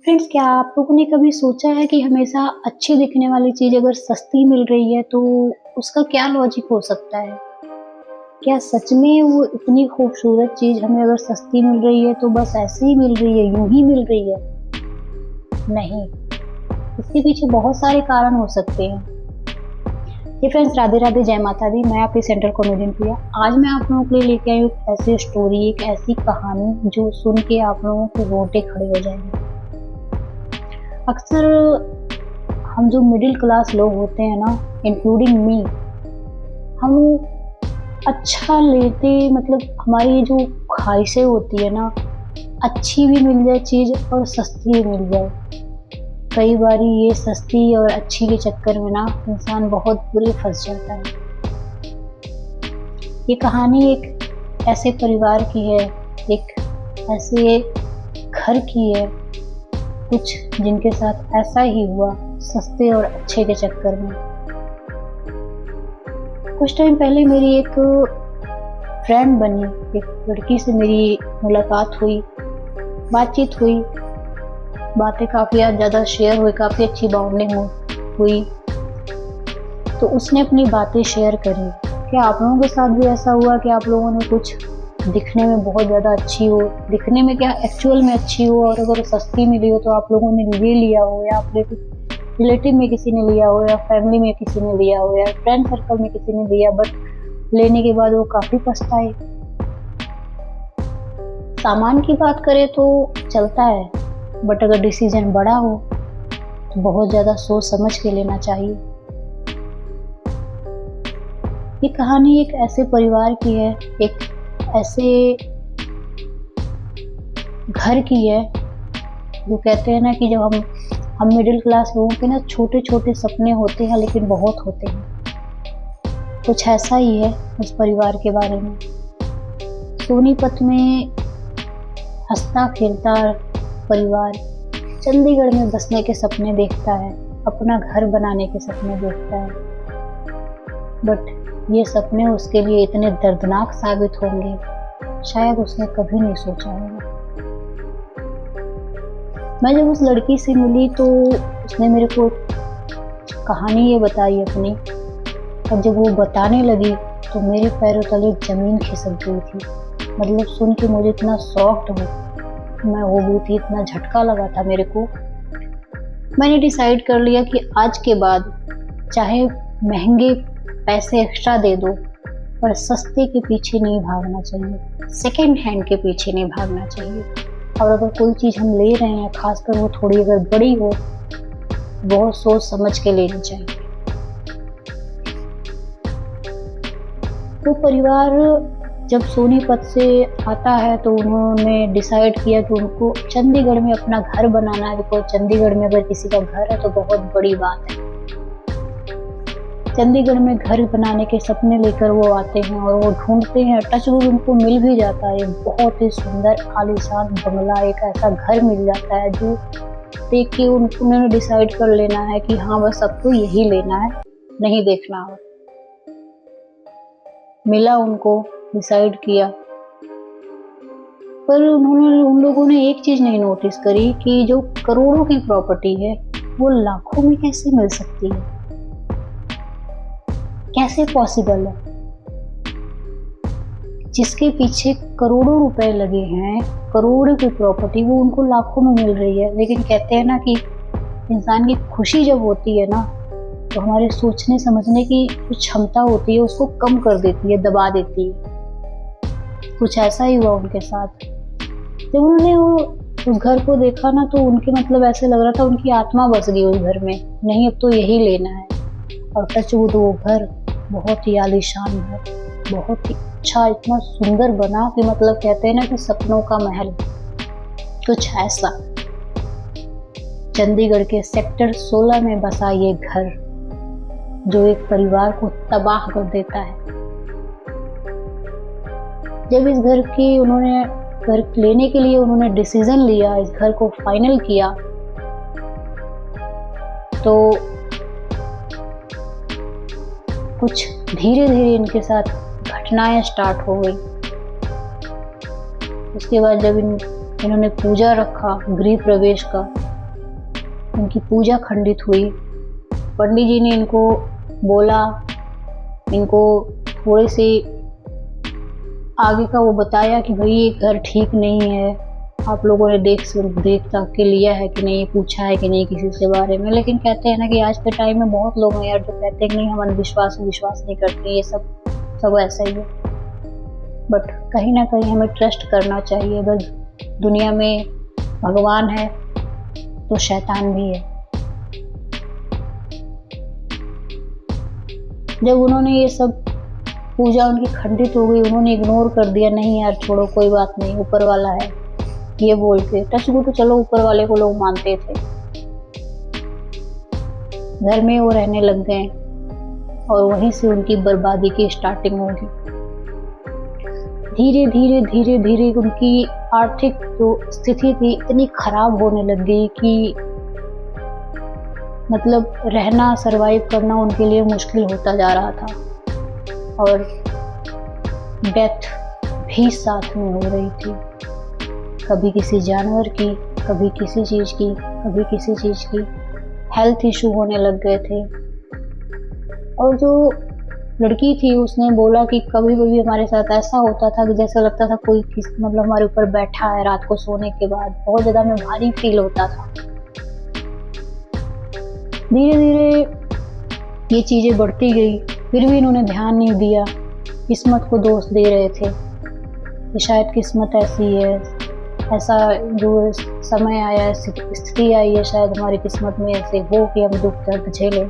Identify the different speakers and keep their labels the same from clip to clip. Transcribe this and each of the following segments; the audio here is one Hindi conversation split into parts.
Speaker 1: फ्रेंड्स, क्या आप लोगों ने कभी सोचा है कि हमेशा अच्छी दिखने वाली चीज़ अगर सस्ती मिल रही है तो उसका क्या लॉजिक हो सकता है? क्या सच में वो इतनी खूबसूरत चीज़ हमें अगर सस्ती मिल रही है तो बस ऐसे ही मिल रही है, यूँ ही मिल रही है? नहीं, इसके पीछे बहुत सारे कारण हो सकते हैं। ये फ्रेंड्स, राधे राधे, जय माता दी। मैं आपकी सेंट्रल कॉमेडियन प्रिया। आज मैं आप लोगों के लिए लेके आई हूँ एक ऐसी स्टोरी, एक ऐसी कहानी जो सुन के आप लोगों के रोंगटे खड़े हो जाएंगे। अक्सर हम जो मिडिल क्लास लोग होते हैं ना, इंक्लूडिंग मी, हम अच्छा लेते, मतलब हमारी जो ख्वाहिशें होती है ना, अच्छी भी मिल जाए चीज़ और सस्ती भी मिल जाए। कई बारी ये सस्ती और अच्छी के चक्कर में ना इंसान बहुत बुरे फंस जाता है। ये कहानी एक ऐसे परिवार की है, एक ऐसे घर की है, कुछ जिनके साथ ऐसा ही हुआ सस्ते और अच्छे के चक्कर में। कुछ टाइम पहले मेरी एक फ्रेंड बनी, एक लड़की से मेरी मुलाकात हुई, बातचीत हुई, बातें काफ़ी ज़्यादा शेयर हुई, काफ़ी अच्छी बॉन्डिंग हुई। तो उसने अपनी बातें शेयर करी। क्या आप लोगों के साथ भी ऐसा हुआ कि आप लोगों ने कुछ दिखने में बहुत ज़्यादा अच्छी हो, दिखने में क्या एक्चुअल में अच्छी हो, और अगर सस्ती मिली हो तो आप लोगों ने ले लिया हो, या अपने रिलेटिव में किसी ने लिया हो, या फैमिली में किसी ने लिया हो, या फ्रेंड सर्कल में किसी ने लिया, बट लेने के बाद वो काफ़ी पछताए। सामान की बात करें तो चलता है, बट अगर डिसीजन बड़ा हो तो बहुत ज़्यादा सोच समझ के लेना चाहिए। ये कहानी एक ऐसे परिवार की है, एक ऐसे घर की है, जो कहते हैं ना कि जब हम मिडिल क्लास लोगों के ना छोटे छोटे सपने होते हैं लेकिन बहुत होते हैं। कुछ ऐसा ही है उस परिवार के बारे में। सोनीपत में हंसता खेलता परिवार चंडीगढ़ में बसने के सपने देखता है, अपना घर बनाने के सपने देखता है, बट ये सपने उसके लिए इतने दर्दनाक साबित होंगे, शायद उसने कभी नहीं सोचा होगा। मैं जब उस लड़की से मिली तो उसने मेरे को कहानी ये बताई अपनी, और जब वो बताने लगी तो मेरे पैरों तले जमीन खिसक गई थी। मतलब सुन के मुझे इतना शॉक्ड मैं हो गई थी, इतना झटका लगा था मेरे को। मैंने डिसाइड कर लिया कि आज के बाद चाहे महंगे पैसे एक्स्ट्रा दे दो, पर सस्ते के पीछे नहीं भागना चाहिए, सेकेंड हैंड के पीछे नहीं भागना चाहिए। और अगर कोई चीज़ हम ले रहे हैं, खासकर वो थोड़ी अगर बड़ी हो, बहुत सोच समझ के लेनी चाहिए। तो परिवार जब सोनीपत से आता है तो उन्होंने डिसाइड किया कि उनको चंडीगढ़ में अपना घर बनाना है, बिकॉज चंडीगढ़ में अगर किसी का घर है तो बहुत बड़ी बात है। चंडीगढ़ में घर बनाने के सपने लेकर वो आते हैं और वो ढूंढते हैं, टचवुड उनको मिल भी जाता है। बहुत ही सुंदर आलीशान बंगला, एक ऐसा घर मिल जाता है जो देख के उन्होंने डिसाइड कर लेना है कि हाँ बस अब तो यही लेना है, नहीं देखना और। मिला उनको, डिसाइड किया, पर उन लोगों ने एक चीज नहीं नोटिस करी कि जो करोड़ों की प्रॉपर्टी है वो लाखों में कैसे मिल सकती है, कैसे पॉसिबल है। जिसके पीछे करोड़ों रुपए लगे हैं, करोड़ों की प्रॉपर्टी, वो उनको लाखों में मिल रही है। लेकिन कहते हैं ना कि इंसान की खुशी जब होती है ना, तो हमारे सोचने समझने की जो क्षमता होती है उसको कम कर देती है, दबा देती है। कुछ ऐसा ही हुआ उनके साथ। जब उन्होंने उस घर को देखा ना, तो उनके मतलब ऐसे लग रहा था उनकी आत्मा बस गई उस घर में, नहीं अब तो यही लेना है। और टचवुड वो घर बहुत ही आलीशान है, बहुत ही अच्छा, इतना सुंदर बना कि मतलब कहते हैं ना कि सपनों का महल, कुछ ऐसा। चंडीगढ़ के सेक्टर 16 में बसा ये घर, जो एक परिवार को तबाह कर देता है। जब इस घर की उन्होंने घर लेने के लिए उन्होंने डिसीजन लिया, इस घर को फाइनल किया, तो कुछ धीरे धीरे इनके साथ घटनाएं स्टार्ट हो गई। उसके बाद जब इन्होंने पूजा रखा गृह प्रवेश का, इनकी पूजा खंडित हुई। पंडित जी ने इनको बोला, इनको थोड़े से आगे का वो बताया कि भाई ये घर ठीक नहीं है, आप लोगों ने देख ताक के लिया है कि नहीं, पूछा है कि नहीं किसी से बारे में। लेकिन कहते हैं ना कि आज के टाइम में बहुत लोग हैं यार जो कहते हैं कि नहीं, हम अंधविश्वास नहीं करते, ये सब ऐसा ही है। बट कहीं ना कहीं हमें ट्रस्ट करना चाहिए। अगर दुनिया में भगवान है तो शैतान भी है। जब उन्होंने ये सब पूजा उनकी खंडित हो गई, उन्होंने इग्नोर कर दिया, नहीं यार छोड़ो कोई बात नहीं, ऊपर वाला है, ये बोल के टच वुड तो चलो ऊपर वाले को लोग मानते थे। घर में वो रहने लग गए और वहीं से उनकी बर्बादी की स्टार्टिंग होगी। धीरे धीरे उनकी आर्थिक जो स्थिति थी इतनी खराब होने लग गई कि मतलब रहना, सरवाइव करना उनके लिए मुश्किल होता जा रहा था। और डेथ भी साथ में हो रही थी, कभी किसी जानवर की, कभी किसी चीज़ की, कभी किसी चीज़ की। हेल्थ इशू होने लग गए थे। और जो लड़की थी उसने बोला कि कभी कभी हमारे साथ ऐसा होता था कि जैसा लगता था कोई मतलब हमारे ऊपर बैठा है रात को सोने के बाद, बहुत ज़्यादा हमें भारी फील होता था। धीरे धीरे ये चीज़ें बढ़ती गई, फिर भी इन्होंने ध्यान नहीं दिया, किस्मत को दोष दे रहे थे कि शायद किस्मत ऐसी है, ऐसा जो समय आया, स्थिति आई है, शायद हमारी किस्मत में ऐसे हो कि हम दुख दर्द झेलें।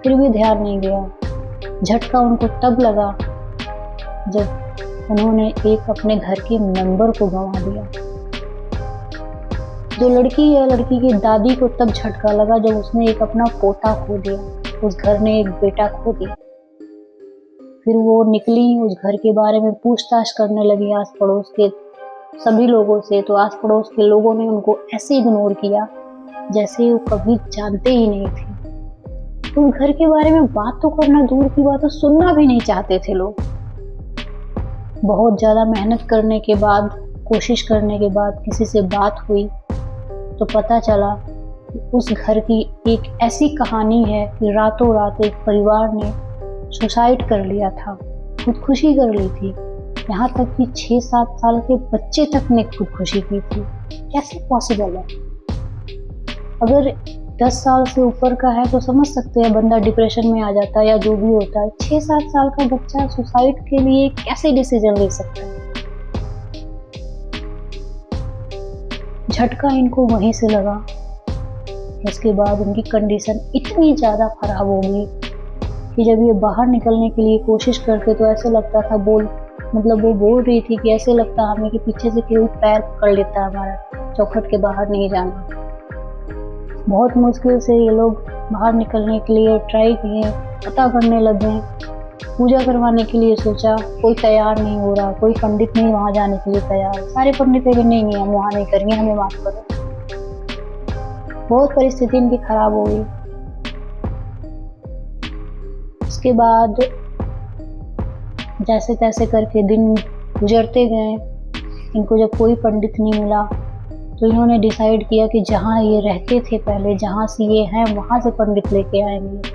Speaker 1: फिर भी ध्यान नहीं दिया। झटका उनको तब लगा जब उन्होंने एक अपने घर के मेंबर को गंवा दिया। जो लड़की है, लड़की की दादी को तब झटका लगा जब उसने एक अपना पोता खो दिया, उस घर ने एक बेटा खो दिया। फिर वो निकली, उस घर के बारे में पूछताछ करने लगी आस पड़ोस के सभी लोगों से। तो आस पड़ोस के लोगों ने उनको ऐसे इग्नोर किया जैसे वो कभी जानते ही नहीं थे। उस घर के बारे में बात तो करना दूर की बात है, सुनना भी नहीं चाहते थे लोग। बहुत ज़्यादा मेहनत करने के बाद, कोशिश करने के बाद किसी से बात हुई तो पता चला कि उस घर की एक ऐसी कहानी है कि रातों रात एक परिवार ने सुसाइड कर लिया था, खुदकुशी कर ली थी। यहाँ तक कि 6-7 साल के बच्चे तक ने खुदकुशी की थी। कैसे पॉसिबल है? अगर 10 साल से ऊपर का है तो समझ सकते हैं बंदा डिप्रेशन में आ जाता है या जो भी होता है। 6-7 साल का बच्चा सुसाइड के लिए कैसे डिसीजन ले सकता है? झटका इनको वहीं से लगा। उसके बाद उनकी कंडीशन इतनी ज़्यादा खराब हो गई कि जब ये बाहर निकलने के लिए कोशिश करते तो ऐसे लगता था वो बोल रही थी कि ऐसे लगता हमें कि पीछे से कोई पैर पकड़ लेता है हमारा, चौखट के बाहर नहीं जाना। बहुत मुश्किल से ये लोग बाहर निकलने के लिए ट्राई किए, पता करने लगे, पूजा करवाने के लिए सोचा, कोई तैयार नहीं हो रहा, कोई पंडित नहीं वहाँ जाने के लिए तैयार। सारे पंडित कहे नहीं हम वहाँ नहीं करेंगे, हमें माफ करो। बहुत परिस्थिति इनकी खराब हो गई। उसके बाद जैसे तैसे करके दिन गुजरते गए। इनको जब कोई पंडित नहीं मिला तो इन्होंने डिसाइड किया कि जहाँ ये रहते थे पहले, जहाँ से ये हैं वहाँ से पंडित लेके आएंगे।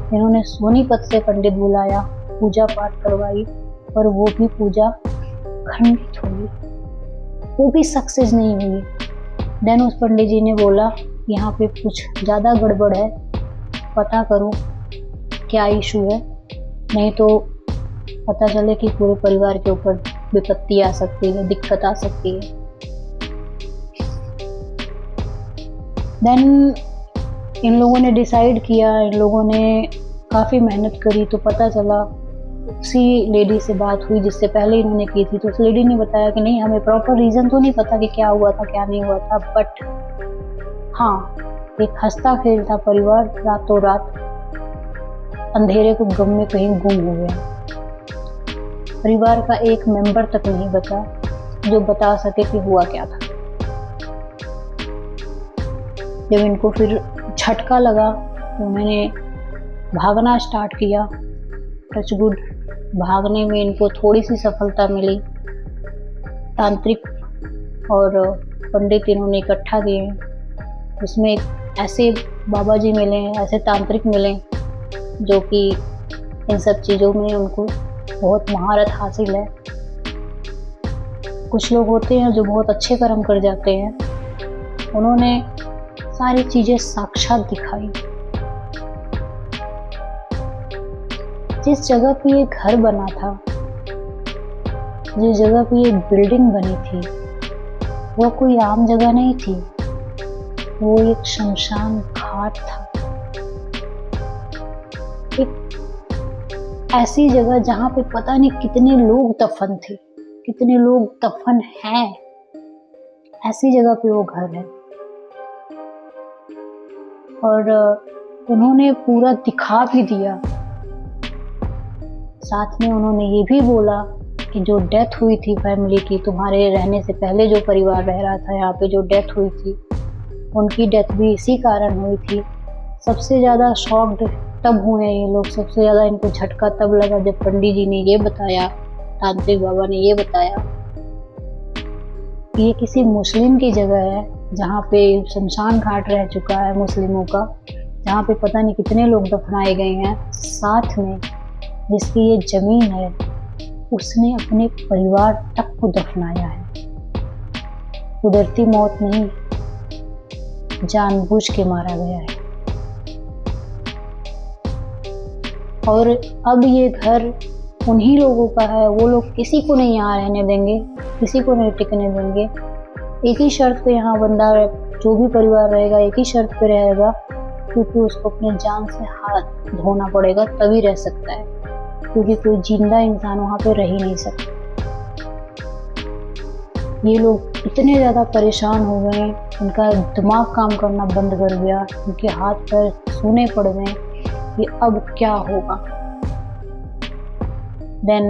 Speaker 1: इन्होंने सोनीपत से पंडित बुलाया, पूजा पाठ करवाई और वो भी पूजा खंडित हुई, वो भी सक्सेस नहीं हुई। देन उस पंडित जी ने बोला यहाँ पे कुछ ज़्यादा गड़बड़ है, पता करो क्या इशू है, नहीं तो पता चले कि पूरे परिवार के ऊपर विपत्ति आ सकती है, दिक्कत आ सकती है। देन इन लोगों ने डिसाइड किया, इन लोगों ने काफ़ी मेहनत करी तो पता चला, उसी लेडी से बात हुई जिससे पहले इन्होंने की थी। तो उस लेडी ने बताया कि नहीं, हमें प्रॉपर रीज़न तो नहीं पता कि क्या हुआ था क्या नहीं हुआ था, बट हाँ एक हंसता खेलता परिवार रातों रात अंधेरे को गम में कहीं गुम हो गया। परिवार का एक मेंबर तक नहीं बचा जो बता सके कि हुआ क्या था। जब इनको फिर झटका लगा तो उन्होंने भागना स्टार्ट किया। टचवुड भागने में इनको थोड़ी सी सफलता मिली। तांत्रिक और पंडित इन्होंने इकट्ठा किए, उसमें एक ऐसे बाबा जी मिले, ऐसे तांत्रिक मिले जो कि इन सब चीज़ों में उनको बहुत महारत हासिल है। कुछ लोग होते हैं जो बहुत अच्छे कर्म कर जाते हैं, उन्होंने सारी चीज़ें साक्षात दिखाई। जिस जगह पे ये घर बना था, जिस जगह पे ये बिल्डिंग बनी थी, वो कोई आम जगह नहीं थी, वो एक शमशान घाट था। एक ऐसी जगह जहाँ पे पता नहीं कितने लोग दफन थे, कितने लोग दफन हैं, ऐसी जगह पे वो घर है। और उन्होंने पूरा दिखा भी दिया। साथ में उन्होंने ये भी बोला कि जो डेथ हुई थी फैमिली की, तुम्हारे रहने से पहले जो परिवार रह रहा था यहाँ पे, जो डेथ हुई थी, उनकी डेथ भी इसी कारण हुई थी। सबसे ज़्यादा शॉक्ड तब हुए ये लोग, सबसे ज़्यादा इनको झटका तब लगा जब पंडित जी ने ये बताया, तांत्रिक बाबा ने ये बताया कि ये किसी मुस्लिम की जगह है जहाँ पे शमशान घाट रह चुका है मुस्लिमों का, जहाँ पे पता नहीं कितने लोग दफनाए गए हैं। साथ में जिसकी ये जमीन है, उसने अपने परिवार तक को दफनाया है। कुदरती मौत नहीं, जानबूझ के मारा गया है। और अब ये घर उन्हीं लोगों का है, वो लोग किसी को नहीं यहाँ रहने देंगे, किसी को नहीं टिकने देंगे। एक ही शर्त पे यहाँ बंदा, जो भी परिवार रहेगा, एक ही शर्त पे रहेगा, क्योंकि उसको अपने जान से हाथ धोना पड़ेगा, तभी रह सकता है, क्योंकि कोई जिंदा इंसान वहाँ पे रह ही नहीं सकता। ये लोग इतने ज़्यादा परेशान हो गए, उनका दिमाग काम करना बंद कर गया, उनके हाथ पैर सूने पड़ गए कि अब क्या होगा। देन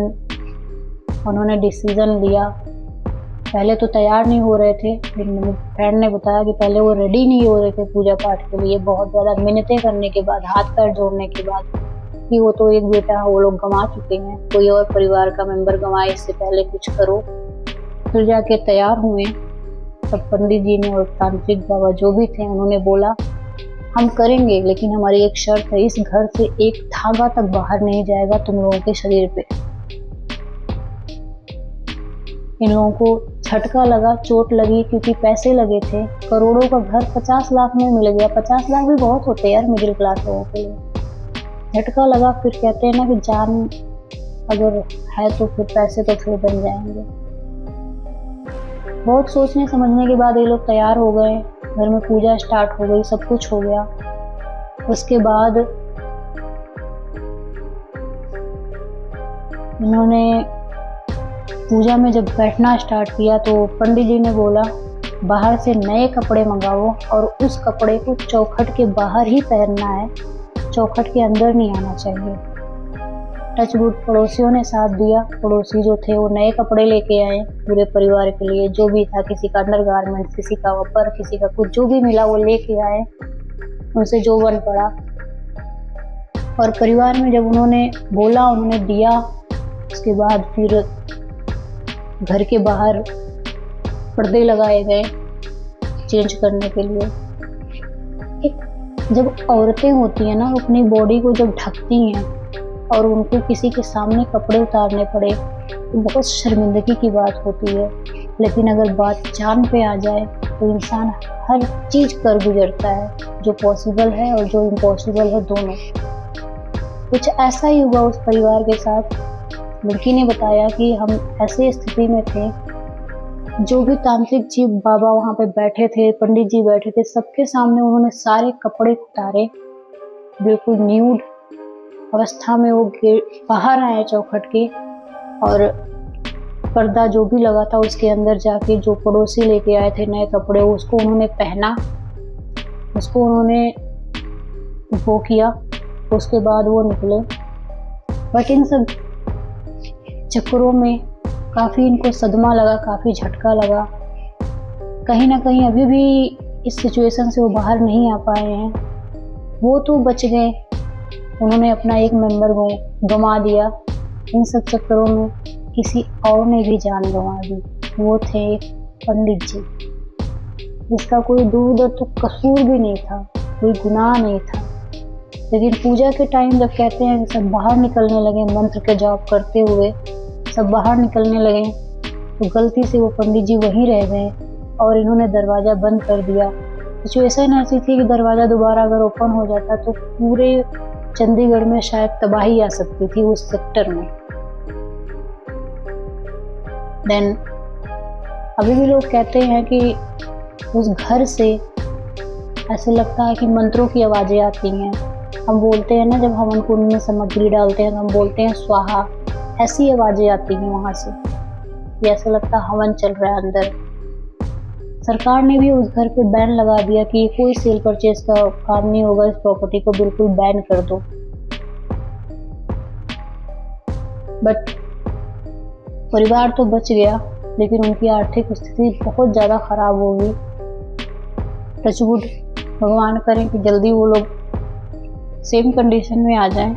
Speaker 1: उन्होंने डिसीजन लिया। पहले तो तैयार नहीं हो रहे थे, लेकिन मेरे फ्रेंड ने बताया कि पहले वो रेडी नहीं हो रहे थे पूजा पाठ के लिए। बहुत ज़्यादा मिन्नतें करने के बाद, हाथ पैर जोड़ने के बाद, कि वो तो एक बेटा वो लोग गंवा चुके हैं, कोई और परिवार का मेंबर गंवाए, इससे पहले कुछ करो। फिर जाके तैयार हुए। तब पंडित जी ने और तांत्रिक बाबा जो भी थे, उन्होंने बोला हम करेंगे, लेकिन हमारी एक शर्त है, इस घर से एक धागा तक बाहर नहीं जाएगा तुम लोगों के शरीर पे। इन लोगों को झटका लगा, चोट लगी, क्योंकि पैसे लगे थे। करोड़ों का घर 50 लाख में मिल गया। 50 लाख भी बहुत होते यार मिडिल क्लास लोगों के लिए। झटका लगा। फिर कहते हैं ना कि जान अगर है तो फिर पैसे तो फिर बन जाएंगे। बहुत सोचने समझने के बाद ये लोग तैयार हो गए। घर में पूजा स्टार्ट हो गई, सब कुछ हो गया। उसके बाद इन्होंने पूजा में जब बैठना स्टार्ट किया तो पंडित जी ने बोला बाहर से नए कपड़े मंगाओ और उस कपड़े को चौखट के बाहर ही पहनना है, चौखट के अंदर नहीं आना चाहिए। टचवुड पड़ोसियों ने साथ दिया। पड़ोसी जो थे वो नए कपड़े लेके आए पूरे परिवार के लिए, जो भी था, किसी का अंडरगारमेंट, किसी का अपर, किसी का कुछ, जो भी मिला वो लेके आए, उनसे जो बन पड़ा। और परिवार में जब उन्होंने बोला, उन्होंने दिया, उसके बाद फिर घर के बाहर पर्दे लगाए गए चेंज करने के लिए। जब औरतें होती हैं ना, अपनी बॉडी को जब ढकती हैं और उनको किसी के सामने कपड़े उतारने पड़े तो बहुत शर्मिंदगी की बात होती है। लेकिन अगर बात जान पे आ जाए तो इंसान हर चीज़ कर गुजरता है, जो पॉसिबल है और जो इम्पॉसिबल है दोनों। कुछ ऐसा ही हुआ उस परिवार के साथ। लड़की ने बताया कि हम ऐसे स्थिति में थे, जो भी तांत्रिक जी बाबा वहाँ पे बैठे थे, पंडित जी बैठे थे, सबके सामने उन्होंने सारे कपड़े उतारे, बिल्कुल न्यूड अवस्था में वो बाहर आए चौखट के, और पर्दा जो भी लगा था उसके अंदर जाके जो पड़ोसी लेके आए थे नए कपड़े, उसको उन्होंने पहना, उसको उन्होंने वो किया। उसके बाद वो निकले। बट इन सब चक्करों में काफ़ी इनको सदमा लगा, काफ़ी झटका लगा। कहीं ना कहीं अभी भी इस सिचुएशन से वो बाहर नहीं आ पाए हैं। वो तो बच गए, उन्होंने अपना एक मेंबर गंवा दिया। इन सब चक्करों में किसी और ने भी जान गंवा दी। वो थे पंडित जी, जिसका कोई दूर दूर तो कसूर भी नहीं था। कोई गुनाह नहीं था। लेकिन पूजा के टाइम जब कहते हैं कि सब बाहर निकलने लगे, मंत्र के जाप करते हुए सब बाहर निकलने लगे, तो गलती से वो पंडित जी वहीं रह गए और इन्होंने दरवाज़ा बंद कर दिया। सिचुएशन ऐसी थी कि दरवाज़ा दोबारा अगर ओपन हो जाता तो पूरे चंडीगढ़ में शायद तबाही आ सकती थी उस सेक्टर में। देन अभी भी लोग कहते हैं कि उस घर से ऐसे लगता है कि मंत्रों की आवाज़ें आती हैं। हम बोलते हैं ना, जब हवन कुंड में सामग्री डालते हैं तो हम बोलते हैं स्वाहा, ऐसी आवाज़ें आती हैं वहाँ से। ये ऐसा लगता है हवन चल रहा है अंदर। सरकार ने भी उस घर पे बैन लगा दिया कि कोई सेल परचेज का काम नहीं होगा, इस प्रॉपर्टी को बिल्कुल बैन कर दो। बट परिवार तो बच गया, लेकिन उनकी आर्थिक स्थिति बहुत ज़्यादा खराब हो गई। टचवुड, भगवान करें कि जल्दी वो लोग सेम कंडीशन में आ जाएं,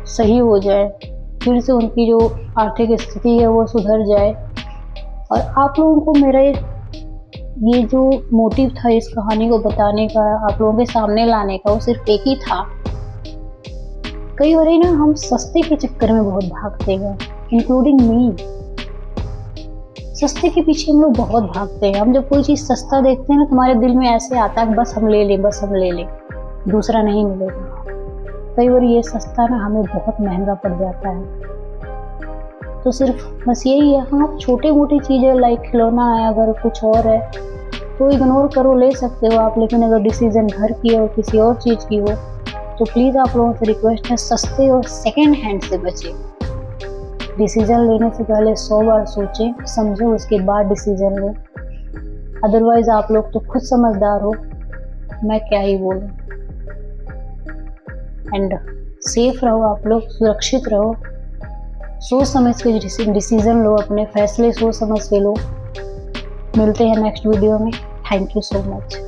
Speaker 1: सही हो जाए, फिर से उनकी जो आर्थिक स्थिति है वो सुधर जाए। और आप लोगों को मेरा ये जो मोटिव था इस कहानी को बताने का, आप लोगों के सामने लाने का, वो सिर्फ एक ही था। कई बार ना हम सस्ते के चक्कर में बहुत भागते हैं, इंक्लूडिंग मी। सस्ते के पीछे हम लोग बहुत भागते हैं। हम जब कोई चीज़ सस्ता देखते हैं ना, तुम्हारे दिल में ऐसे आता है बस हम ले लें, बस हम ले लें, दूसरा नहीं मिलेगा। कई बार ये सस्ता ना हमें बहुत महंगा पड़ जाता है। तो सिर्फ बस यही है, हाँ छोटी मोटी चीज़ें लाइक खिलौना है, अगर कुछ और है तो इग्नोर करो, ले सकते हो आप। लेकिन अगर डिसीजन घर की हो, किसी और चीज़ की हो, तो प्लीज़ आप लोगों से रिक्वेस्ट है, सस्ते और सेकेंड हैंड से बचें। डिसीजन लेने से पहले 100 बार सोचें, समझें, उसके बाद डिसीजन लें। अदरवाइज आप लोग तो खुद समझदार हो, मैं क्या ही बोलूं। एंड सेफ रहो, आप लोग सुरक्षित रहो, सोच समझ के डिसीजन लो, अपने फैसले सोच समझ के लो। मिलते हैं नेक्स्ट वीडियो में। Thank you so much.